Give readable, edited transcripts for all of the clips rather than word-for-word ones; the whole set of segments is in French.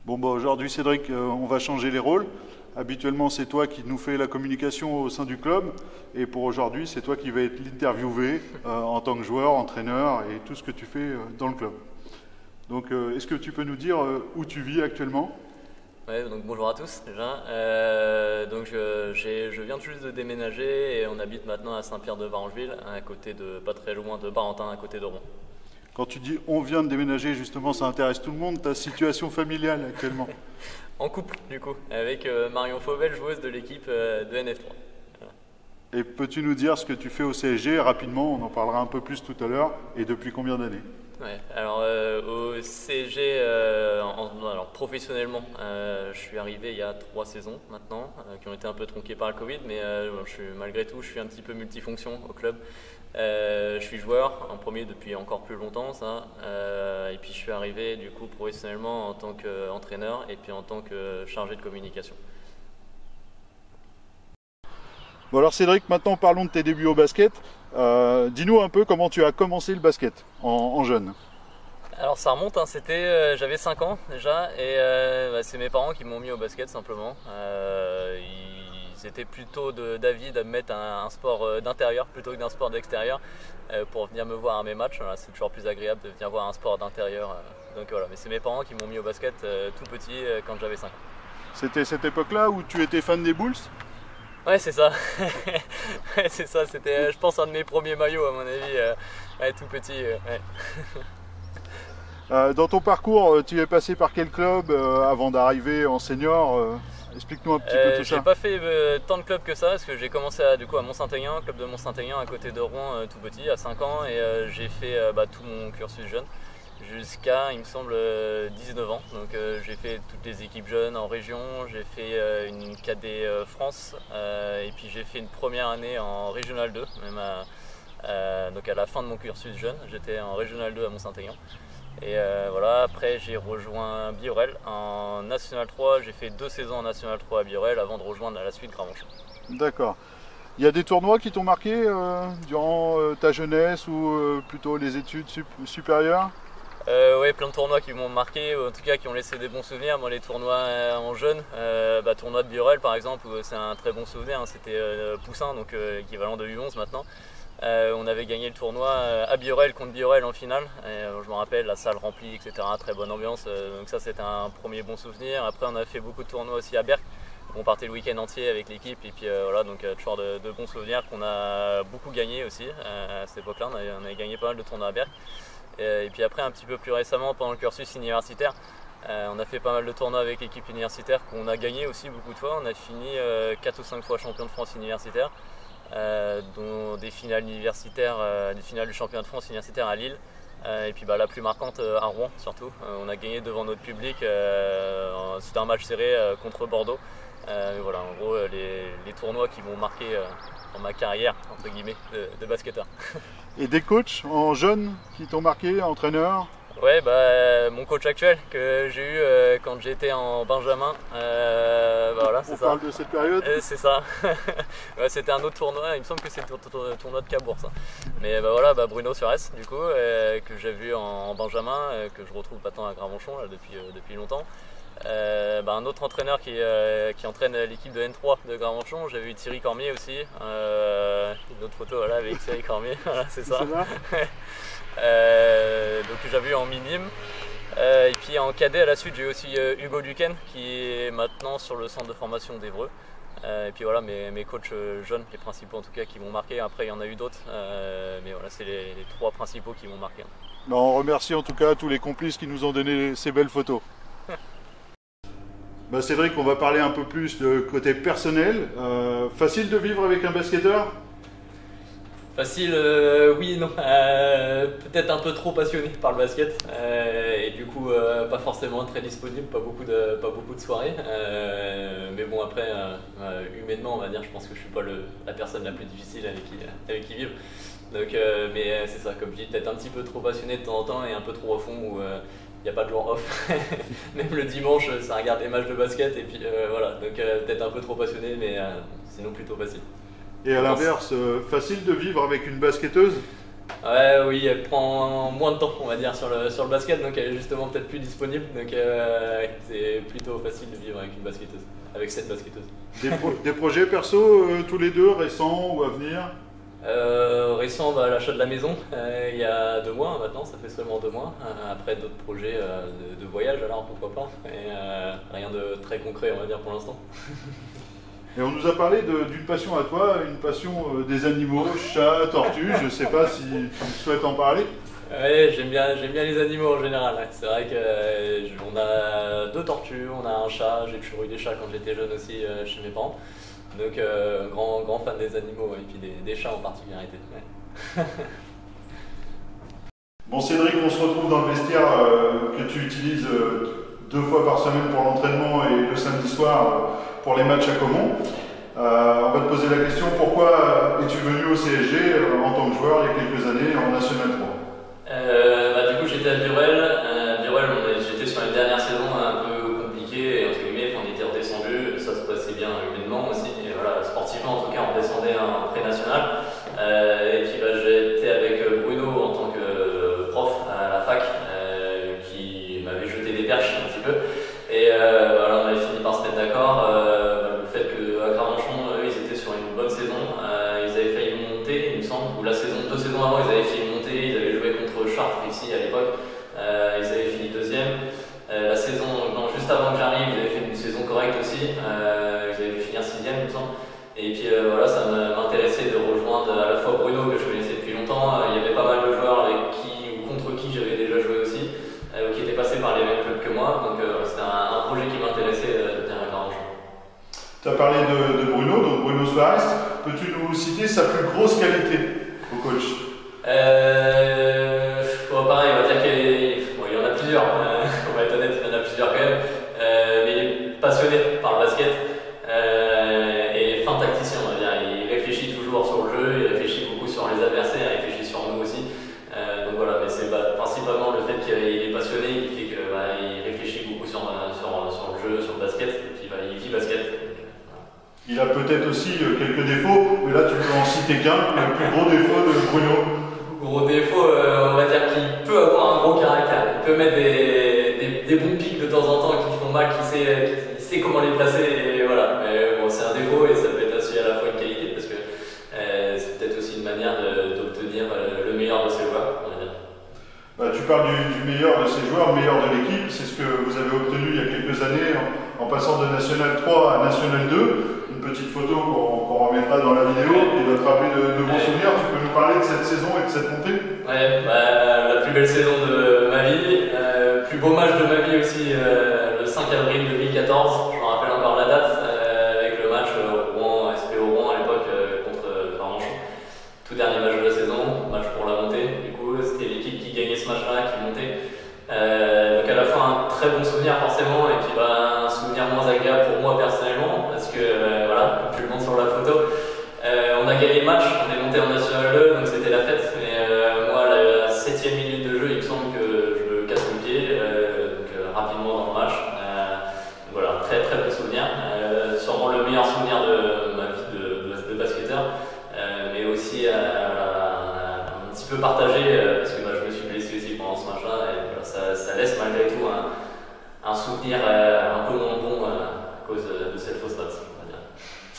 Bon, bah, aujourd'hui, Cédric, on va changer les rôles. Habituellement, c'est toi qui nous fais la communication au sein du club. Et pour aujourd'hui, c'est toi qui vas être l'interviewé en tant que joueur, entraîneur et tout ce que tu fais dans le club. Donc, est-ce que tu peux nous dire où tu vis actuellement? Ouais, donc bonjour à tous déjà. Donc je viens tout juste de déménager et on habite maintenant à Saint-Pierre-de-Varengeville, à côté de, pas très loin de Barentin, à côté de Rouen. Quand tu dis on vient de déménager, justement, ça intéresse tout le monde, ta situation familiale actuellement. En couple du coup, avec Marion Fauvel, joueuse de l'équipe de NF3. Voilà. Et peux-tu nous dire ce que tu fais au CSG rapidement? On en parlera un peu plus tout à l'heure. Et depuis combien d'années? Ouais, alors au CSG, alors professionnellement, je suis arrivé il y a 3 saisons maintenant, qui ont été un peu tronquées par le Covid, mais malgré tout, je suis un petit peu multifonction au club. Je suis joueur en premier depuis encore plus longtemps, ça, et puis je suis arrivé du coup professionnellement en tant qu'entraîneur et puis en tant que chargé de communication. Bon alors Cédric, maintenant parlons de tes débuts au basket. Dis-nous un peu comment tu as commencé le basket en jeune. Alors ça remonte, hein, j'avais 5 ans déjà et c'est mes parents qui m'ont mis au basket simplement. Ils étaient plutôt d'avis de me mettre un sport d'intérieur plutôt que d'un sport d'extérieur pour venir me voir à mes matchs. Voilà, c'est toujours plus agréable de venir voir un sport d'intérieur. Donc voilà, mais c'est mes parents qui m'ont mis au basket tout petit quand j'avais 5 ans. C'était cette époque-là où tu étais fan des Bulls? Ouais, c'est ça. Ouais, c'est ça. C'était, je pense, un de mes premiers maillots à mon avis, ouais, tout petit. Ouais. Dans ton parcours, tu es passé par quel club avant d'arriver en senior? Explique-nous un petit peu tout J'ai ça. pas fait tant de clubs que ça parce que j'ai commencé du coup à Mont-Saint-Aignan, club de Mont-Saint-Aignan à côté de Rouen, tout petit, à 5 ans, et j'ai fait tout mon cursus jeune jusqu'à, il me semble, 19 ans. Donc j'ai fait toutes les équipes jeunes en région, j'ai fait une cadet France, et puis j'ai fait une première année en Régional 2, même donc à la fin de mon cursus jeune, j'étais en Régional 2 à Mont-Saint-Aignan. Et voilà, après j'ai rejoint Biorel en National 3, j'ai fait 2 saisons en National 3 à Biorel avant de rejoindre à la suite Gravenchon. D'accord. Il y a des tournois qui t'ont marqué durant ta jeunesse ou plutôt les études supérieures? Oui, plein de tournois qui m'ont marqué, ou en tout cas qui ont laissé des bons souvenirs. Moi, les tournois en jeune, tournoi de Biorel par exemple, c'est un très bon souvenir, hein. C'était Poussin, donc équivalent de U11 maintenant. On avait gagné le tournoi à Biorel contre Biorel en finale. Je me rappelle, la salle remplie, etc. Très bonne ambiance. Donc ça, c'était un premier bon souvenir. Après, on a fait beaucoup de tournois aussi à Berck. On partait le week-end entier avec l'équipe. Et puis voilà, donc toujours de bons souvenirs qu'on a beaucoup gagné aussi. À cette époque-là, on avait gagné pas mal de tournois à Berck. Et puis après, un petit peu plus récemment, pendant le cursus universitaire, on a fait pas mal de tournois avec l'équipe universitaire qu'on a gagné aussi beaucoup de fois. On a fini 4 ou 5 fois champion de France universitaire. Dont des finales universitaires, des finales du championnat de France universitaire à Lille, et puis la plus marquante à Rouen surtout. On a gagné devant notre public, c'était un match serré contre Bordeaux. Voilà, en gros les tournois qui m'ont marqué dans ma carrière entre guillemets de basketteur. Et des coachs en jeune qui t'ont marqué, entraîneurs? Ouais, mon coach actuel que j'ai eu quand j'étais en Benjamin, voilà, c'est ça. On parle de cette période? C'est ça. Ouais, c'était un autre tournoi, il me semble que c'est le tournoi de Cabourg ça. Mais voilà, Bruno Suarez du coup, que j'ai vu en Benjamin, que je retrouve maintenant à Gravenchon là, depuis longtemps. Un autre entraîneur qui entraîne l'équipe de N3 de Gravenchon, j'ai vu Thierry Cormier aussi. Une autre photo voilà, avec Thierry Cormier, voilà, c'est ça. Donc j'avais eu en minime. Et puis en cadet à la suite j'ai eu aussi Hugo Duquesne qui est maintenant sur le centre de formation d'Évreux. Et puis voilà mes coachs jeunes, les principaux en tout cas qui m'ont marqué. Après il y en a eu d'autres, mais voilà c'est les 3 principaux qui m'ont marqué. On remercie en tout cas tous les complices qui nous ont donné ces belles photos. Cédric, on va parler un peu plus de côté personnel. Facile de vivre avec un basketteur? Facile, oui et non. Peut-être un peu trop passionné par le basket et du coup pas forcément très disponible, pas beaucoup de soirées. Mais bon après, humainement on va dire, je pense que je suis pas la personne la plus difficile avec qui vivre. Donc, mais c'est ça, comme je dis, peut-être un petit peu trop passionné de temps en temps et un peu trop à fond où il n'y a pas de jour off. Même le dimanche, ça regarde des matchs de basket et puis voilà. Donc peut-être un peu trop passionné, mais sinon plutôt facile. Et à l'inverse, facile de vivre avec une basketteuse? Ouais, oui, elle prend moins de temps, on va dire, sur le basket, donc elle est justement peut-être plus disponible. Donc c'est plutôt facile de vivre avec une basketteuse, avec cette basketteuse. Des projets perso, tous les deux, récents ou à venir? Récent, l'achat de la maison, il y a 2 mois maintenant, ça fait seulement 2 mois. Après d'autres projets de voyage, alors pourquoi pas. Et rien de très concret, on va dire, pour l'instant. Et on nous a parlé d'une passion à toi, une passion des animaux, chats, tortues. Je ne sais pas si tu souhaites en parler. Oui, j'aime bien les animaux en général. Ouais. C'est vrai qu'on a 2 tortues, on a un chat. J'ai toujours eu des chats quand j'étais jeune aussi chez mes parents. Donc grand fan des animaux et puis des chats en particularité. Ouais. Bon Cédric, on se retrouve dans le vestiaire que tu utilises 2 fois par semaine pour l'entraînement et le samedi soir pour les matchs à Caumont. On va te poser la question, pourquoi es-tu venu au CSG en tant que joueur il y a quelques années en National 3? Du coup j'étais à Burel. J'étais sur une dernière saison un peu compliquée et entre guillemets on était redescendu, ça se passait bien humainement aussi. Et voilà, sportivement en tout cas on descendait en pré-national. Et puis j'étais avec Bruno en tant que prof à la fac qui m'avait jeté des perches un petit peu. Et on avait fini par se mettre d'accord. Le fait qu'à Gravenchon, eux, ils étaient sur une bonne saison. Ils avaient failli monter, il me semble, ou 2 saisons avant, ils avaient failli monter. Ils avaient joué contre Chartres ici à l'époque. Ils avaient fini 2e. La saison, juste avant que j'arrive, ils avaient fait une saison correcte aussi. Ils avaient dû finir 6e, il me semble. Et puis ça m'intéressait de rejoindre à la fois Bruno, que je connaissais depuis longtemps. Il y avait pas mal de joueurs avec qui ou contre qui j'avais déjà joué aussi, qui étaient passés par les mêmes clubs que moi. Donc c'était un projet qui m'intéressait de venir à Gravenchon. Tu as parlé de Bruno, donc Bruno Suarez. Peux-tu nous citer sa plus grosse qualité au coach? Pareil, on va dire qu'il y en a plusieurs. On va être honnête, il y en a plusieurs quand même. Mais il est passionné par le basket. Et fin tacticien, on va dire. Il réfléchit toujours sur le jeu, il réfléchit beaucoup sur les adversaires, il réfléchit sur nous aussi. Donc voilà, mais c'est principalement le fait qu'il est passionné qui fait qu'il réfléchit beaucoup sur le jeu, sur le basket, et puis il vit basket. Il a peut-être aussi quelques défauts, mais là tu peux en citer qu'un, le plus gros défaut de Bruno. Gros défaut, on va dire qu'il peut avoir un gros caractère. Il peut mettre des bons pics de temps en temps qui font mal, qui sait comment les placer, et voilà. Mais bon, c'est un défaut et ça peut être aussi à la fois une qualité parce que c'est peut-être aussi une manière d'obtenir le meilleur de ses joueurs, on va dire. Tu parles du meilleur de ses joueurs, le meilleur de l'équipe. C'est ce que vous avez obtenu il y a quelques années en passant de National 3 à National 2. Une petite photo qu'on remettra dans la vidéo qui va te rappeler de bons souvenirs. Tu peux nous parler de cette saison et de cette montée? Ouais, la plus belle saison de ma vie, plus beau match de ma vie aussi, le 5 avril 2014, je me rappelle encore la date, avec le match Rouen, SP au Rouen à l'époque contre Gravenchon. Tout dernier match de la saison, match pour la montée. Du coup, c'était l'équipe qui gagnait ce match-là, qui montait. Donc à la fois un très bon souvenir forcément, et puis un souvenir moins agréable pour moi personnellement, parce que voilà, comme tu le montres sur la photo, on a gagné le match, on est monté en National 2, donc c'était la fête, mais moi à la 7e minute de jeu, il me semble que je me casse le pied, rapidement dans le match. Voilà, très très bon souvenir, sûrement le meilleur souvenir de ma vie de basketteur, mais aussi un petit peu partagé, parce que je me suis blessé aussi pendant ce match-là, et voilà, ça laisse malgré tout un souvenir un peu moins bon à cause de cette fausse note, on va dire.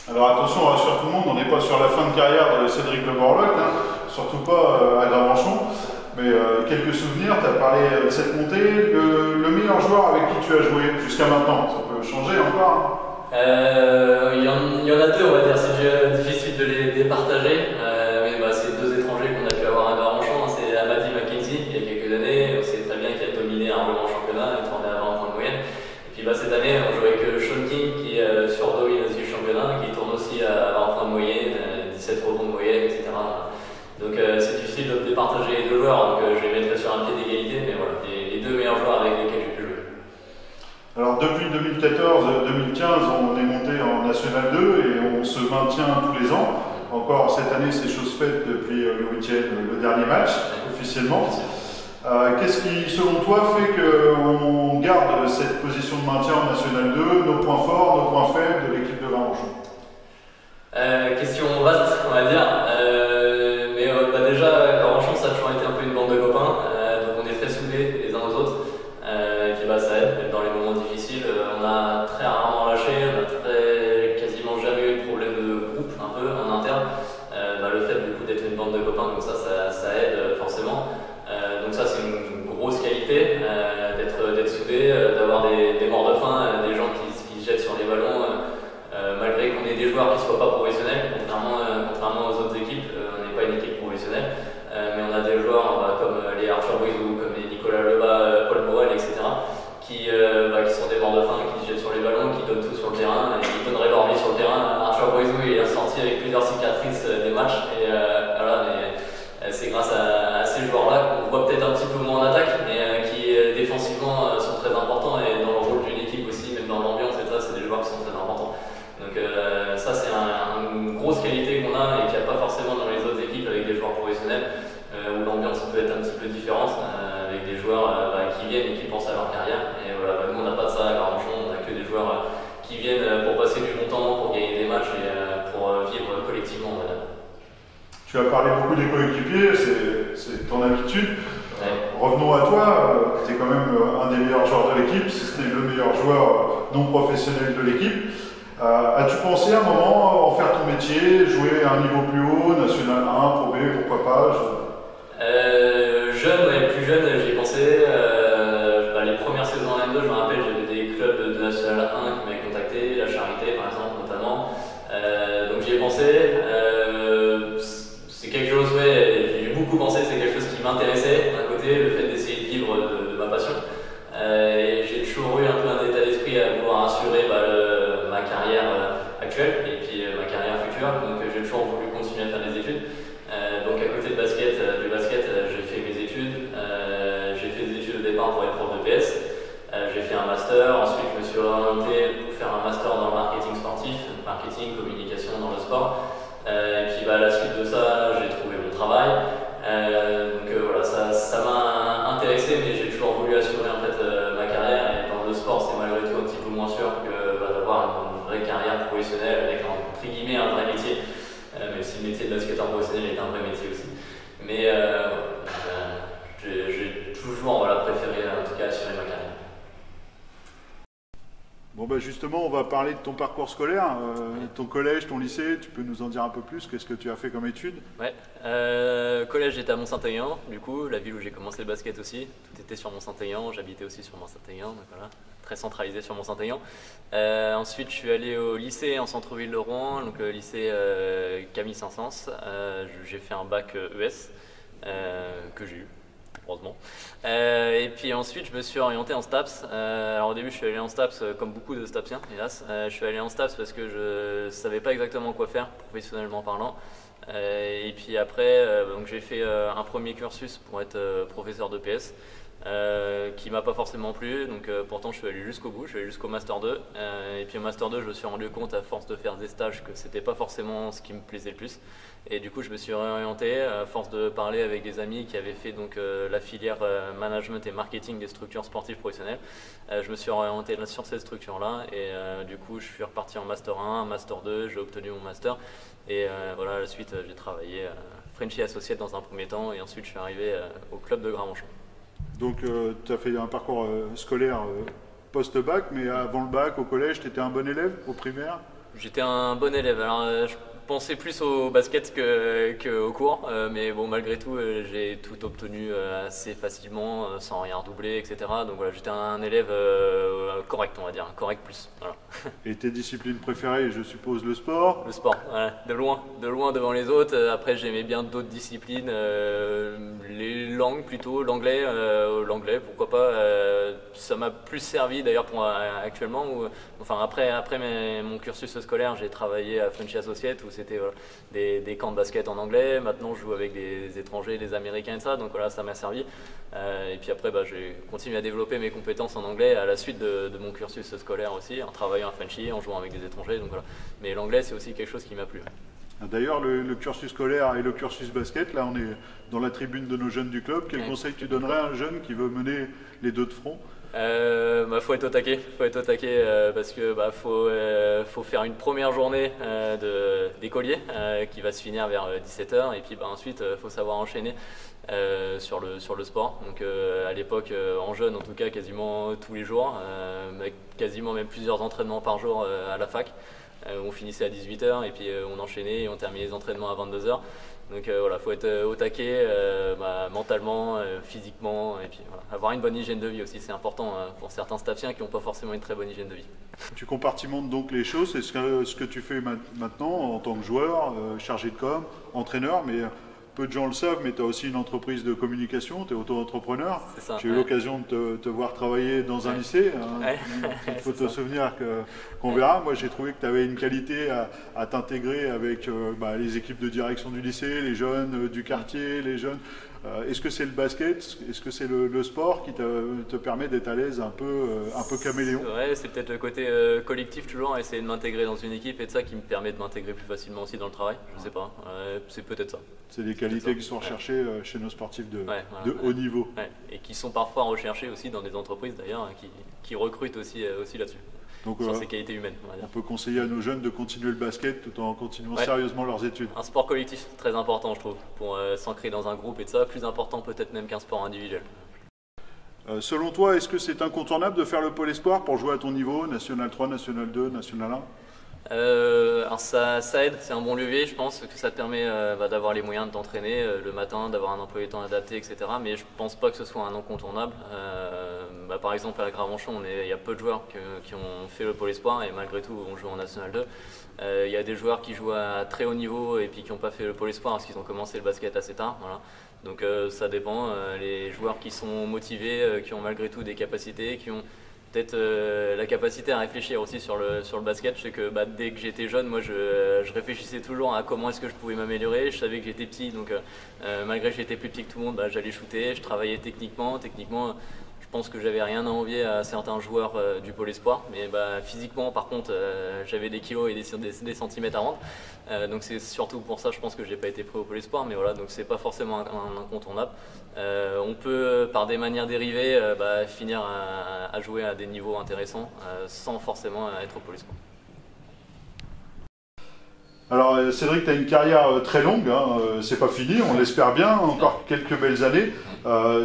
Alors attention, on rassure tout le monde, on n'est pas sur la fin de carrière de Cédric Le Borloc, surtout pas à Gravenchon, mais quelques souvenirs. Tu as parlé de cette montée, le meilleur joueur avec qui tu as joué jusqu'à maintenant, ça peut changer encore. Il y en a 2, on va dire, c'est difficile de les partager, mais c'est 2 étrangers qu'on a pu avoir à Gravenchon. C'est Amadi Mackenzie, il y a quelques années, on sait très bien qu'il a dominé amplement le championnat, il tournait à 20 points de moyenne. Et puis cette année, on joue avec Sean King qui surdomine aussi le championnat, qui tourne aussi à 20 points de moyenne, 17 rebonds de moyenne, etc. Donc c'est difficile de départager les 2 joueurs, donc je les mettrai sur un pied d'égalité, mais voilà, les 2 meilleurs joueurs avec lesquels j'ai pu jouer. Alors depuis 2014-2015, on est monté en National 2 et on se maintient tous les ans. Encore cette année, c'est chose faite depuis le week-end, le dernier match, officiellement. Qu'est-ce qui, selon toi, fait qu'on garde cette position de maintien en National 2, nos points forts, nos points faibles de l'équipe de Gravenchon? Question vaste, on va dire. Mais déjà, Gravenchon, ça d'avoir des morts de faim, des gens qui se jettent sur les ballons, malgré qu'on ait des joueurs qui ne soient pas professionnels, contrairement aux autres équipes, on n'est pas une équipe professionnelle, mais on a des joueurs comme les Arthur Boizou, comme les Nicolas Lebas, Paul Morel, etc., qui sont des morts de faim, qui se jettent sur les ballons, qui donnent tout sur le terrain, et qui donneraient leur vie sur le terrain. Arthur Boizou est sorti avec plusieurs cicatrices des matchs, et voilà, mais c'est grâce à ces joueurs-là qu'on voit peut-être un petit peu moins en attaque, mais qui défensivement sont très importants, et dans le rôle d'une équipe aussi, même dans l'ambiance, et ça, c'est des joueurs qui sont très importants. Donc ça, c'est une grosse qualité qu'on a et qu'il n'y a pas forcément dans les autres équipes avec des joueurs professionnels, où l'ambiance peut être un petit peu différente, avec des joueurs qui viennent et qui pensent à leur carrière. Et voilà, nous, on n'a pas de ça à Garmanchon, on n'a que des joueurs qui viennent pour passer du bon temps, pour gagner des matchs et pour vivre collectivement. Voilà. Tu as parlé beaucoup des coéquipiers, c'est ton habitude. Ouais. Revenons à toi, tu es quand même un des meilleurs joueurs de l'équipe, si ce n'est le meilleur joueur non professionnel de l'équipe. As-tu pensé à un moment en faire ton métier, jouer à un niveau plus haut, National 1, Pro B, pourquoi pas Plus jeune, j'y ai pensé. Les premières saisons en M2, je me rappelle, j'avais des clubs de National 1 qui m'avaient contacté, la Charité par exemple notamment. Donc j'y ai pensé. C'est quelque chose, j'ai beaucoup pensé, c'est quelque chose qui m'intéressait d'un côté, le fait d'essayer de vivre de ma passion. Et j'ai toujours eu un peu un état d'esprit à vouloir assurer ma carrière actuelle et puis ma carrière future. Donc j'ai toujours voulu continuer à faire des études. Donc à côté du basket, j'ai fait mes études. J'ai fait des études au départ pour être prof de PS. J'ai fait un master, ensuite je me suis orienté pour faire un master dans le marketing sportif, marketing, communication dans le sport. Et puis à la suite de ça, j'ai trouvé mon travail. Donc voilà, ça m'a intéressé, mais j'ai toujours voulu assurer en fait ma carrière. Et dans le sport, c'est malgré tout un petit peu moins sûr que d'avoir une vraie carrière professionnelle avec entre guillemets un vrai métier. Même si le métier de basketteur professionnel est un vrai métier aussi. Mais j'ai toujours préféré en tout cas assurer ma carrière. Bon justement, on va parler de ton parcours scolaire, ton collège, ton lycée, tu peux nous en dire un peu plus, qu'est-ce que tu as fait comme études? Ouais, collège j'étais à Mont-Saint-Aignan, du coup, la ville où j'ai commencé le basket aussi, tout était sur Mont-Saint-Aignan, j'habitais aussi sur Mont-Saint-Aignan, donc voilà, très centralisé sur Mont-Saint-Aignan. Ensuite je suis allé au lycée en centre-ville de Rouen, donc lycée Camille Saint-Saëns, j'ai fait un bac ES que j'ai eu. Heureusement. Et puis ensuite, je me suis orienté en STAPS. Alors au début, je suis allé en STAPS comme beaucoup de STAPsiens, hélas. Je suis allé en STAPS parce que je ne savais pas exactement quoi faire, professionnellement parlant. Et puis après, donc j'ai fait un premier cursus pour être professeur de PS. Qui m'a pas forcément plu, donc pourtant je suis allé jusqu'au bout, je suis allé jusqu'au Master 2 et puis au Master 2 je me suis rendu compte à force de faire des stages que c'était pas forcément ce qui me plaisait le plus et du coup je me suis réorienté à force de parler avec des amis qui avaient fait donc la filière management et marketing des structures sportives professionnelles. Je me suis orienté sur ces structures là et du coup je suis reparti en Master 1, Master 2, j'ai obtenu mon Master et voilà à la suite j'ai travaillé Frenchy Associate dans un premier temps et ensuite je suis arrivé au club de Garmanchon. Donc tu as fait un parcours scolaire post-bac, mais avant le bac, au collège, tu étais un bon élève au primaire? J'étais un bon élève, alors je pensais plus au basket qu'au cours, mais bon malgré tout j'ai tout obtenu assez facilement, sans rien redoubler, etc. Donc voilà, j'étais un élève correct on va dire, correct plus. Voilà. Et tes disciplines préférées, je suppose le sport? Le sport, voilà, de loin devant les autres. Après j'aimais bien d'autres disciplines, les langues plutôt, l'anglais pourquoi pas. Ça m'a plus servi d'ailleurs pour actuellement, enfin après mon cursus scolaire j'ai travaillé à Frenchy Associate où c'était des camps de basket en anglais. Maintenant je joue avec des étrangers, des américains et ça, donc voilà ça m'a servi. Et puis après j'ai continué à développer mes compétences en anglais à la suite de mon cursus scolaire aussi, en travaillant à Frenchy, en jouant avec des étrangers, donc voilà. Mais l'anglais c'est aussi quelque chose qui m'a plu. D'ailleurs, le cursus scolaire et le cursus basket, là on est dans la tribune de nos jeunes du club. Quel conseil tu donnerais à un jeune qui veut mener les deux de front? Faut être au taquet, parce que faut faire une première journée d'écolier qui va se finir vers 17h et puis ensuite faut savoir enchaîner sur le sport. Donc à l'époque en jeune en tout cas quasiment tous les jours, quasiment même plusieurs entraînements par jour à la fac. On finissait à 18 h et puis on enchaînait et on terminait les entraînements à 22 h. Donc voilà, faut être au taquet mentalement, physiquement, et puis voilà. Avoir une bonne hygiène de vie aussi, c'est important pour certains staffiens qui n'ont pas forcément une très bonne hygiène de vie. Tu compartimentes donc les choses, c'est ce que tu fais maintenant en tant que joueur, chargé de com, entraîneur, mais peu de gens le savent, mais tu as aussi une entreprise de communication, tu es auto-entrepreneur. J'ai eu l'occasion de te voir travailler dans un lycée, il faut te souvenir qu'on verra. Moi j'ai trouvé que tu avais une qualité à t'intégrer avec les équipes de direction du lycée, les jeunes du quartier, les jeunes. Est-ce que c'est le basket, est-ce que c'est le sport qui te permet d'être à l'aise un peu caméléon? Ouais, c'est peut-être le côté collectif toujours, essayer de m'intégrer dans une équipe et de ça qui me permet de m'intégrer plus facilement aussi dans le travail, je sais pas, c'est peut-être ça. C'est des qualités qui sont recherchées chez nos sportifs de haut niveau. Ouais. Et qui sont parfois recherchées aussi dans des entreprises d'ailleurs, qui recrutent aussi là-dessus. Donc, sur ces qualités humaines. On peut conseiller à nos jeunes de continuer le basket tout en continuant sérieusement leurs études. Un sport collectif, très important je trouve, pour s'ancrer dans un groupe et de ça, plus important peut-être même qu'un sport individuel. Selon toi, est-ce que c'est incontournable de faire le pôle espoir pour jouer à ton niveau, National 3, National 2, National 1 ? Alors ça aide, c'est un bon levier, je pense que ça te permet d'avoir les moyens de t'entraîner le matin, d'avoir un emploi du temps adapté, etc. Mais je pense pas que ce soit un incontournable. Par exemple à Gravenchon, il y a peu de joueurs qui ont fait le pôle espoir et malgré tout on joue en National 2. Il y a des joueurs qui jouent à très haut niveau et puis qui n'ont pas fait le pôle espoir parce qu'ils ont commencé le basket assez tard. Voilà. Donc ça dépend, les joueurs qui sont motivés, qui ont malgré tout des capacités, qui ont peut-être la capacité à réfléchir aussi sur le basket. Je sais que dès que j'étais jeune, moi je réfléchissais toujours à comment est-ce que je pouvais m'améliorer. Je savais que j'étais petit, donc malgré que j'étais plus petit que tout le monde, j'allais shooter, je travaillais techniquement. Je pense que j'avais rien à envier à certains joueurs du pôle espoir, mais physiquement par contre j'avais des kilos et des centimètres à rendre, donc c'est surtout pour ça je pense que j'ai pas été pris au pôle espoir, mais voilà, donc c'est pas forcément un incontournable. On peut par des manières dérivées finir à jouer à des niveaux intéressants sans forcément être au pôle espoir. Alors Cédric, tu as une carrière très longue, c'est pas fini, on l'espère bien, encore quelques belles années.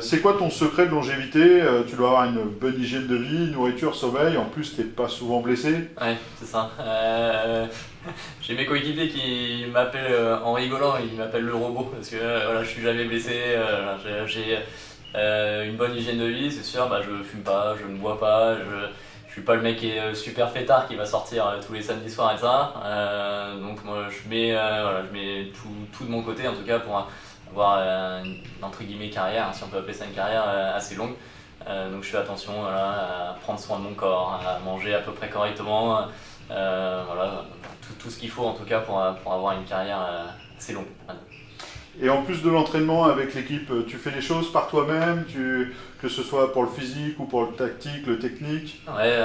C'est quoi ton secret de longévité? Tu dois avoir une bonne hygiène de vie, nourriture, sommeil, en plus tu n'es pas souvent blessé. Ouais, c'est ça. J'ai mes coéquipiers qui m'appellent en rigolant, ils m'appellent le robot parce que je suis jamais blessé, j'ai une bonne hygiène de vie, c'est sûr, je fume pas, je ne bois pas, je suis pas le mec qui est super fêtard qui va sortir tous les samedis soirs et ça. Donc moi je mets tout de mon côté en tout cas pour avoir une entre guillemets carrière, si on peut appeler ça une carrière assez longue. Donc je fais attention à prendre soin de mon corps, à manger à peu près correctement, tout ce qu'il faut en tout cas pour avoir une carrière assez longue. Et en plus de l'entraînement avec l'équipe, tu fais les choses par toi-même, que ce soit pour le physique ou pour le tactique, le technique? Ouais,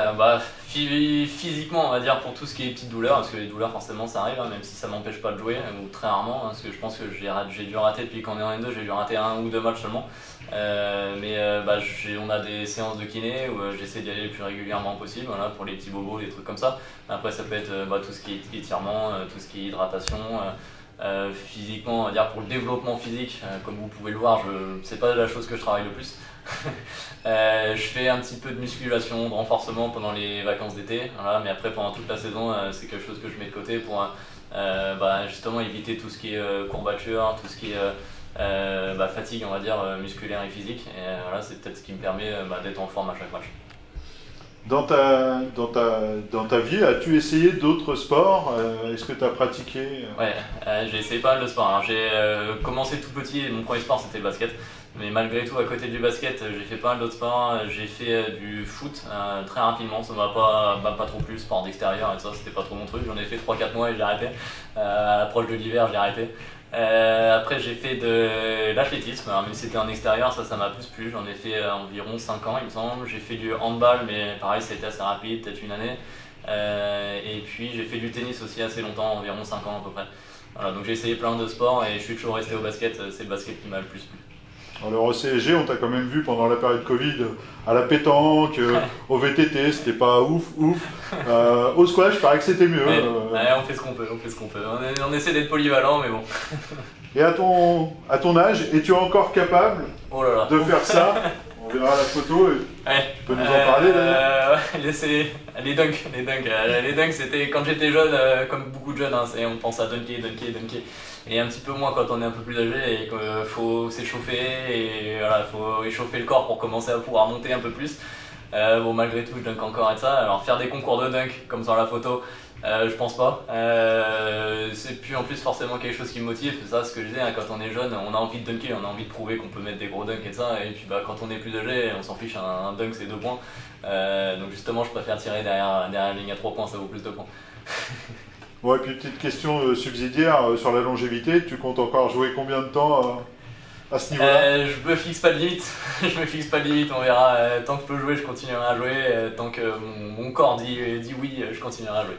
physiquement on va dire pour tout ce qui est petites douleurs, parce que les douleurs forcément ça arrive, même si ça m'empêche pas de jouer, ou très rarement, parce que je pense que j'ai dû rater depuis qu'on est en N2, j'ai dû rater 1 ou 2 matchs seulement. On a des séances de kiné où j'essaie d'y aller le plus régulièrement possible, pour les petits bobos, des trucs comme ça. Après ça peut être tout ce qui est étirement, tout ce qui est hydratation. Physiquement, on va dire pour le développement physique, comme vous pouvez le voir, c'est pas la chose que je travaille le plus. Je fais un petit peu de musculation, de renforcement pendant les vacances d'été, mais après pendant toute la saison, c'est quelque chose que je mets de côté pour justement éviter tout ce qui est courbature, tout ce qui est fatigue, on va dire, musculaire et physique. Et c'est peut-être ce qui me permet d'être en forme à chaque match. Dans ta vie, as-tu essayé d'autres sports? Est-ce que tu as pratiqué? Ouais, j'ai essayé pas mal de sports. J'ai commencé tout petit et mon premier sport c'était le basket. Mais malgré tout, à côté du basket, j'ai fait pas mal d'autres sports. J'ai fait du foot très rapidement, ça m'a pas trop plu, sport d'extérieur et ça, c'était pas trop mon truc. J'en ai fait 3-4 mois et j'ai arrêté. À l'approche de l'hiver, j'ai arrêté. Après j'ai fait de l'athlétisme, même si c'était en extérieur, ça m'a plus plu, j'en ai fait environ 5 ans il me semble. J'ai fait du handball, mais pareil ça a été assez rapide, peut-être une année. Et puis j'ai fait du tennis aussi assez longtemps, environ 5 ans à peu près. Voilà, donc j'ai essayé plein de sports et je suis toujours resté au basket, c'est le basket qui m'a le plus plu. Alors au CSG, on t'a quand même vu pendant la période Covid à la pétanque, au VTT, c'était pas ouf. Au squash, il paraît que c'était mieux. Ouais, on fait ce qu'on peut, On essaie d'être polyvalent, mais bon. Et à ton âge, es-tu encore capable de faire ça? On verra la photo et Ouais. tu peux nous en parler d'ailleurs. Les dunks. Les dunks, c'était quand j'étais jeune, comme beaucoup de jeunes, hein, on pense à dunker. Et un petit peu moins quand on est un peu plus âgé et qu'il faut s'échauffer et voilà, faut échauffer le corps pour commencer à pouvoir monter un peu plus. Bon, malgré tout, je dunk encore et ça. Alors, faire des concours de dunk, comme sur la photo, je pense pas. C'est plus en plus forcément quelque chose qui me motive. C'est ça ce que je disais, hein, quand on est jeune, on a envie de dunker, on a envie de prouver qu'on peut mettre des gros dunks et ça. Et puis bah, quand on est plus âgé, on s'en fiche, un dunk c'est 2 points. Donc justement, je préfère tirer derrière la ligne à 3 points, ça vaut plus de points. Bon, et puis petite question subsidiaire sur la longévité, tu comptes encore jouer combien de temps à ce niveau-là? Je me fixe pas de limite, on verra. Tant que je peux jouer, je continuerai à jouer. Tant que mon corps dit oui, je continuerai à jouer.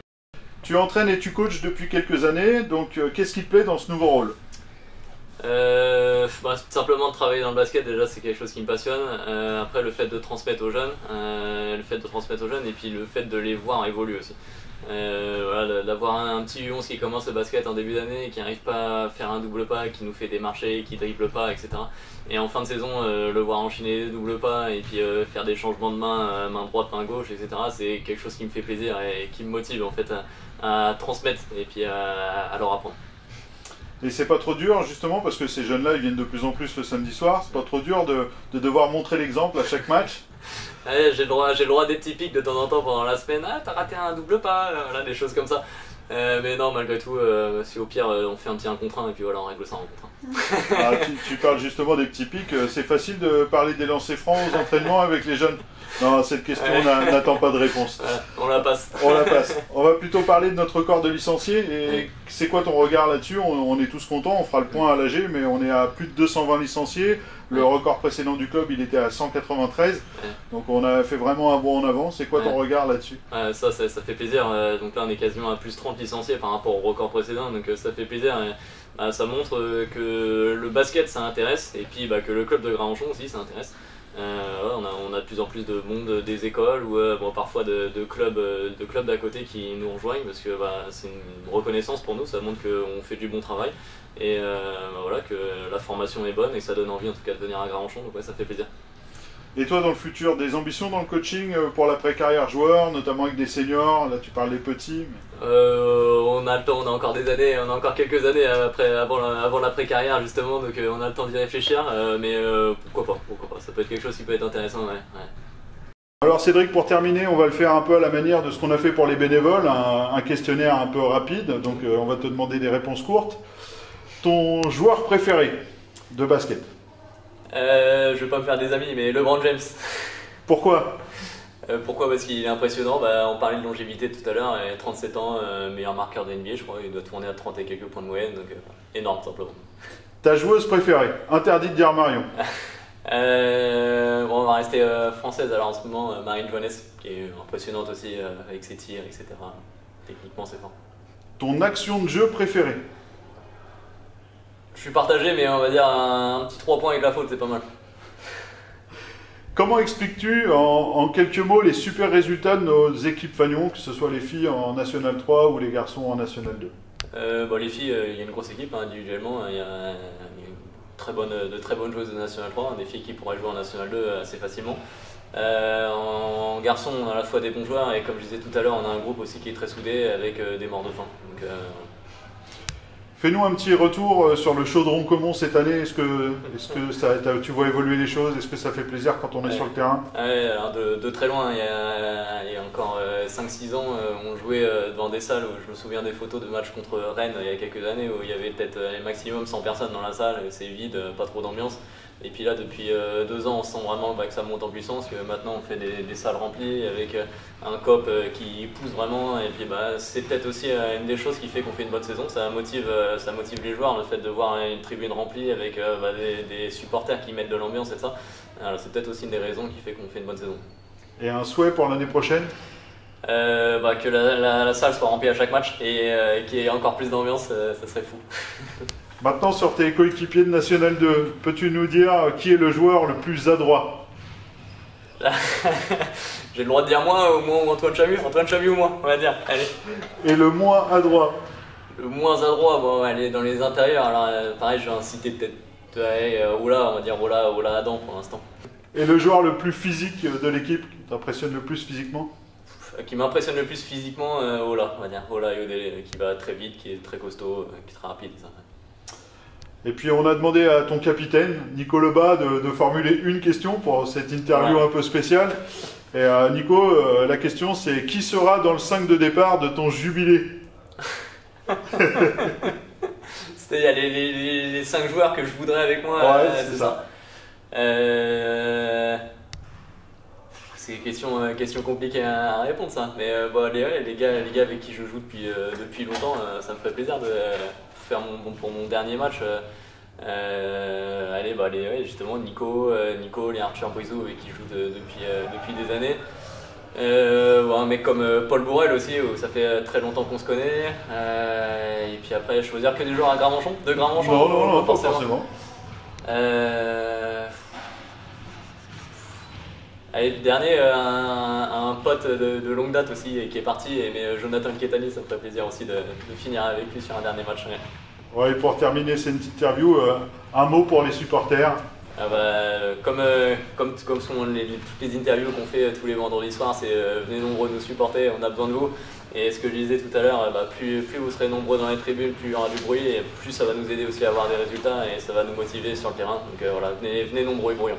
Tu entraînes et tu coaches depuis quelques années, donc qu'est-ce qui te plaît dans ce nouveau rôle? Simplement de travailler dans le basket, déjà c'est quelque chose qui me passionne. Après le fait de transmettre aux jeunes, et puis le fait de les voir évoluer aussi. Voilà, d'avoir un petit U11 qui commence le basket en début d'année et qui n'arrive pas à faire un double pas, qui nous fait des marchés, qui dribble pas, etc. Et en fin de saison, le voir enchaîner des double pas et puis faire des changements de main droite, main gauche, etc. C'est quelque chose qui me fait plaisir et qui me motive en fait à transmettre et puis à leur apprendre. Et c'est pas trop dur justement parce que ces jeunes-là ils viennent de plus en plus le samedi soir, c'est pas trop dur de devoir montrer l'exemple à chaque match? Ouais, j'ai le droit des petits pics de temps en temps pendant la semaine. Ah, t'as raté un double pas, voilà, des choses comme ça. Mais non, malgré tout, si au pire on fait un petit 1 contre 1 et puis voilà, on règle ça en contre 1. Ah, tu parles justement des petits pics, c'est facile de parler des lancers francs aux entraînements avec les jeunes? Non, cette question n'attend pas de réponse. On la passe. On la passe. On va plutôt parler de notre corps de licenciés. Et c'est quoi ton regard là-dessus? On est tous contents, on fera le point à l'AG, mais on est à plus de 220 licenciés. Le record précédent du club, il était à 193. Donc on a fait vraiment un bond en avant. C'est quoi ton regard là-dessus? Ça fait plaisir. Donc là, on est quasiment à plus 30 licenciés par rapport au record précédent. Donc ça fait plaisir. Ça montre que le basket, ça intéresse. Et puis que le club de Gravenchon aussi, ça intéresse. On a de plus en plus de monde des écoles ou parfois de clubs d'à côté qui nous rejoignent parce que c'est une reconnaissance pour nous, ça montre qu'on fait du bon travail et voilà, que la formation est bonne et ça donne envie en tout cas de venir à Gravenchon, donc ça fait plaisir. Et toi dans le futur, des ambitions dans le coaching pour l'après-carrière joueur, notamment avec des seniors? Là tu parles des petits mais... On a le temps, on a encore des années, on a encore quelques années avant l'après-carrière justement, donc on a le temps d'y réfléchir, mais pourquoi pas, ça peut être quelque chose qui peut être intéressant, ouais. Alors Cédric, pour terminer, on va le faire un peu à la manière de ce qu'on a fait pour les bénévoles, un questionnaire un peu rapide, donc on va te demander des réponses courtes. Ton joueur préféré de basket? Je vais pas me faire des amis, mais LeBron James. Pourquoi? Pourquoi? Parce qu'il est impressionnant. On parlait de longévité tout à l'heure, 37 ans, meilleur marqueur de NBA, je crois, il doit tourner à 30 et quelques points de moyenne, donc énorme simplement. Ta joueuse préférée? Interdit de dire Marion. On va rester française alors en ce moment, Marine Joannès, qui est impressionnante aussi avec ses tirs, etc. Techniquement c'est fort. Ton action de jeu préférée? Je suis partagé, mais on va dire un petit 3 points avec la faute, c'est pas mal. Comment expliques-tu en quelques mots les super résultats de nos équipes Fagnon, que ce soit les filles en National 3 ou les garçons en National 2? Les filles, il y a une grosse équipe individuellement, il y a de très bonnes joueuses de National 3, des filles qui pourraient jouer en National 2 assez facilement. En garçon, on a à la fois des bons joueurs et comme je disais tout à l'heure, on a un groupe aussi qui est très soudé avec des morts de faim. Donc, fais-nous un petit retour sur le Chaudron Caumont cette année. Est-ce que tu vois évoluer les choses? Est-ce que ça fait plaisir quand on est sur le terrain? Alors de très loin, il y a encore 5-6 ans, on jouait devant des salles où je me souviens des photos de matchs contre Rennes il y a quelques années où il y avait peut-être maximum 100 personnes dans la salle, c'est vide, pas trop d'ambiance. Et puis là, depuis 2 ans, on sent vraiment que ça monte en puissance, que maintenant on fait des salles remplies avec un COP qui pousse vraiment. Et puis c'est peut-être aussi une des choses qui fait qu'on fait une bonne saison. Ça motive les joueurs, le fait de voir une tribune remplie avec des supporters qui mettent de l'ambiance et ça. Alors, c'est peut-être aussi une des raisons qui fait qu'on fait une bonne saison. Et un souhait pour l'année prochaine? Que la salle soit remplie à chaque match et qu'il y ait encore plus d'ambiance, ça serait fou. Maintenant, sur tes coéquipiers de National 2, peux-tu nous dire qui est le joueur le plus adroit? J'ai le droit de dire moi ou Antoine Chamu? Antoine Chamu ou moi, on va dire. Allez. Et le moins adroit? Le moins adroit, elle est dans les intérieurs. Alors pareil, je vais en citer peut-être on va dire Ola Adam pour l'instant. Et le joueur le plus physique de l'équipe, qui t'impressionne le plus physiquement? Qui m'impressionne le plus physiquement, Ola, on va dire. Ola Yodele, qui va très vite, qui est très costaud, qui est très rapide. Ça. Et puis on a demandé à ton capitaine, Nico Lebas, de formuler une question pour cette interview un peu spéciale. Et Nico, la question c'est: qui sera dans le 5 de départ de ton jubilé? Il y a les 5 joueurs que je voudrais avec moi. Ouais, c'est ça. C'est une question compliquée à répondre ça. Mais les gars avec qui je joue depuis longtemps, ça me ferait plaisir de faire pour mon dernier match. Justement Nico, les Arthur Brizot avec qui je joue depuis des années. Un mec comme Paul Bourrel aussi, où ça fait très longtemps qu'on se connaît. Et puis après, choisir que des joueurs à Gravenchon, de Gravenchon. Non, pas forcément. Allez, le dernier, un pote de longue date aussi qui est parti, mais Jonathan Ketani, ça me ferait plaisir aussi de finir avec lui sur un dernier match. Ouais, et pour terminer cette interview, un mot pour les supporters. Comme sont toutes les interviews qu'on fait tous les vendredis soirs, c'est venez nombreux nous supporter, on a besoin de vous. Et ce que je disais tout à l'heure, plus vous serez nombreux dans les tribunes, plus il y aura du bruit et plus ça va nous aider aussi à avoir des résultats et ça va nous motiver sur le terrain. Donc venez nombreux et bruyants.